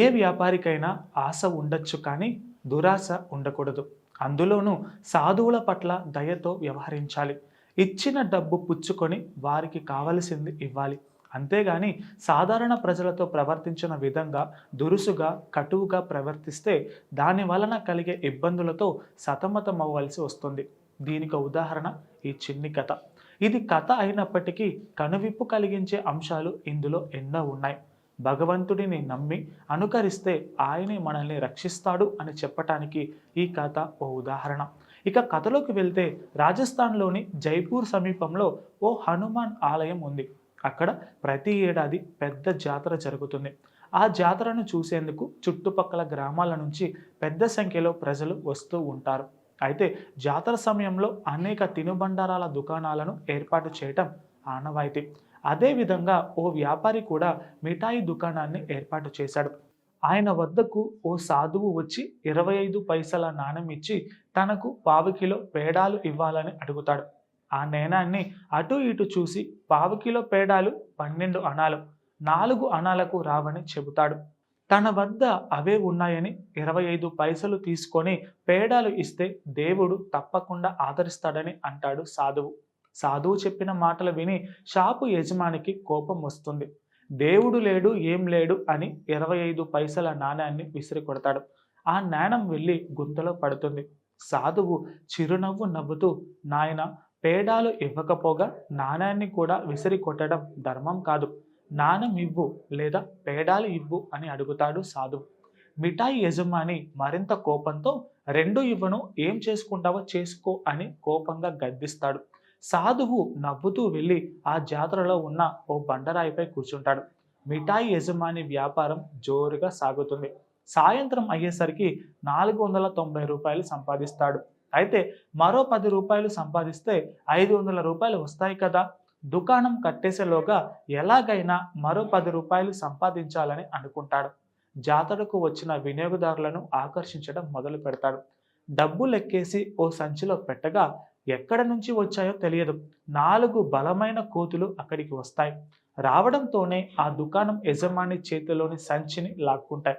ఏ వ్యాపారికైనా ఆశ ఉండొచ్చు కానీ దురాశ ఉండకూడదు. అందులోనూ సాధువుల పట్ల దయతో వ్యవహరించాలి. ఇచ్చిన డబ్బు పుచ్చుకొని వారికి కావలసింది ఇవ్వాలి. అంతేగాని సాధారణ ప్రజలతో ప్రవర్తించిన విధంగా దురుసుగా కటువుగా ప్రవర్తిస్తే దాని వలన కలిగే ఇబ్బందులతో సతమతమవ్వాల్సి వస్తుంది. దీనికి ఉదాహరణ ఈ చిన్ని కథ. ఇది కథ అయినప్పటికీ కనువిప్పు కలిగించే అంశాలు ఇందులో ఎన్నో ఉన్నాయి. భగవంతుడిని నమ్మి అనుకరిస్తే ఆయనే మనల్ని రక్షిస్తాడు అని చెప్పటానికి ఈ కథ ఓ ఉదాహరణ. ఇక కథలోకి వెళ్తే రాజస్థాన్లోని జైపూర్ సమీపంలో ఓ హనుమాన్ ఆలయం ఉంది. అక్కడ ప్రతి ఏడాది పెద్ద జాతర జరుగుతుంది. ఆ జాతరను చూసేందుకు చుట్టుపక్కల గ్రామాల నుంచి పెద్ద సంఖ్యలో ప్రజలు వస్తూ ఉంటారు. అయితే జాతర సమయంలో అనేక తినుబండారాల దుకాణాలను ఏర్పాటు చేయటం ఆనవాయితీ. అదేవిధంగా ఓ వ్యాపారి కూడా మిఠాయి దుకాణాన్ని ఏర్పాటు చేశాడు. ఆయన వద్దకు ఓ సాధువు వచ్చి 25 పైసల నాణెం ఇచ్చి తనకు 1/4 కిలో పేడాలు ఇవ్వాలని అడుగుతాడు. ఆ నాణాన్ని అటు ఇటు చూసి 1/4 కిలో పేడాలు 12 అణాలు, 4 అణాలకు రావని చెబుతాడు. తన వద్ద అవే ఉన్నాయని 25 పైసలు తీసుకొని పేడాలు ఇస్తే దేవుడు తప్పకుండా ఆదరిస్తాడని అంటాడు సాధువు. సాధువు చెప్పిన మాటలు విని షాపు యజమానికి కోపం వస్తుంది. దేవుడు లేడు ఏం లేడు అని 25 పైసల నాణ్యాన్ని విసిరి కొడతాడు. ఆ నాణం వెళ్ళి గుంతలో పడుతుంది. సాధువు చిరునవ్వు నవ్వుతూ, నాయన, పేడాలు ఇవ్వకపోగా నాణ్యాన్ని కూడా విసిరి కొట్టడం ధర్మం కాదు. నాణం ఇవ్వు లేదా పేడాలు ఇవ్వు అని అడుగుతాడు సాధువు. మిఠాయి యజమాని మరింత కోపంతో, 2 ఇవ్వను, ఏం చేసుకుంటావో చేసుకో అని కోపంగా గద్దిస్తాడు. సాధువు నవ్వుతూ వెళ్ళి ఆ జాతరలో ఉన్న ఓ బండరాయిపై కూర్చుంటాడు. మిఠాయి యజమాని వ్యాపారం జోరుగా సాగుతుంది. సాయంత్రం అయ్యేసరికి 490 రూపాయలు సంపాదిస్తాడు. అయితే మరో 10 రూపాయలు సంపాదిస్తే 500 రూపాయలు వస్తాయి కదా. దుకాణం కట్టేసేలోగా ఎలాగైనా మరో 10 రూపాయలు సంపాదించాలని అనుకుంటాడు. జాతరకు వచ్చిన వినియోగదారులను ఆకర్షించడం మొదలు పెడతాడు. డబ్బు లెక్కేసి ఓ సంచిలో పెట్టగా ఎక్కడ నుంచి వచ్చాయో తెలియదు. 4 బలమైన కోతులు అక్కడికి వస్తాయి. రావడంతోనే ఆ దుకాణం యజమాని చేతిలోని సంచిని లాక్కుంటాయి.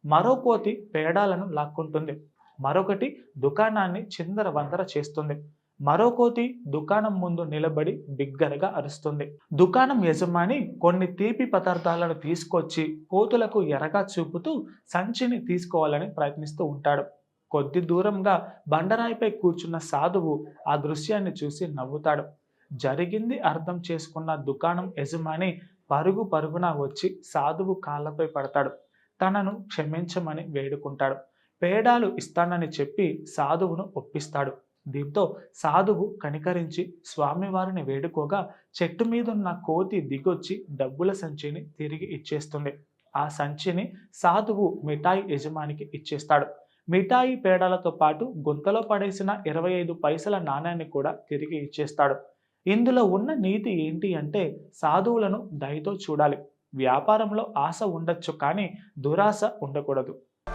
మరో కోతి పేడాలను లాక్కుంటుంది. మరొకటి దుకాణాన్ని చిందరవందర చేస్తుంది. మరో కోతి దుకాణం ముందు నిలబడి బిగ్గరగా అరుస్తుంది. దుకాణం యజమాని కొన్ని తీపి పదార్థాలను తీసుకొచ్చి కోతులకు ఎరగా చూపుతూ సంచిని తీసుకోవాలని ప్రయత్నిస్తూ ఉంటాడు. కొద్ది దూరంగా బండరాయిపై కూర్చున్న సాధువు ఆ దృశ్యాన్ని చూసి నవ్వుతాడు. జరిగింది అర్థం చేసుకున్న దుకాణం యజమాని పరుగు పరుగున వచ్చి సాధువు కాళ్ళపై పడతాడు. తనను క్షమించమని వేడుకుంటాడు. పేడాలు ఇస్తానని చెప్పి సాధువును ఒప్పిస్తాడు. దీంతో సాధువు కనికరించి స్వామివారిని వేడుకోగా చెట్టు మీదున్న కోతి దిగొచ్చి డబ్బుల సంచిని తిరిగి ఇచ్చేస్తుంది. ఆ సంచిని సాధువు మిఠాయి యజమానికి ఇచ్చేస్తాడు. మిఠాయి పేడాలతో పాటు గుంతలో పడేసిన 25 పైసల నాణ్యాన్ని కూడా తిరిగి ఇచ్చేస్తాడు. ఇందులో ఉన్న నీతి ఏంటి అంటే సాధువులను దయతో చూడాలి. వ్యాపారంలో ఆశ ఉండొచ్చు కానీ దురాశ ఉండకూడదు.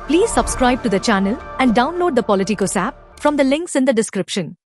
Please subscribe to the channel and download the Politicos app from the links in the description.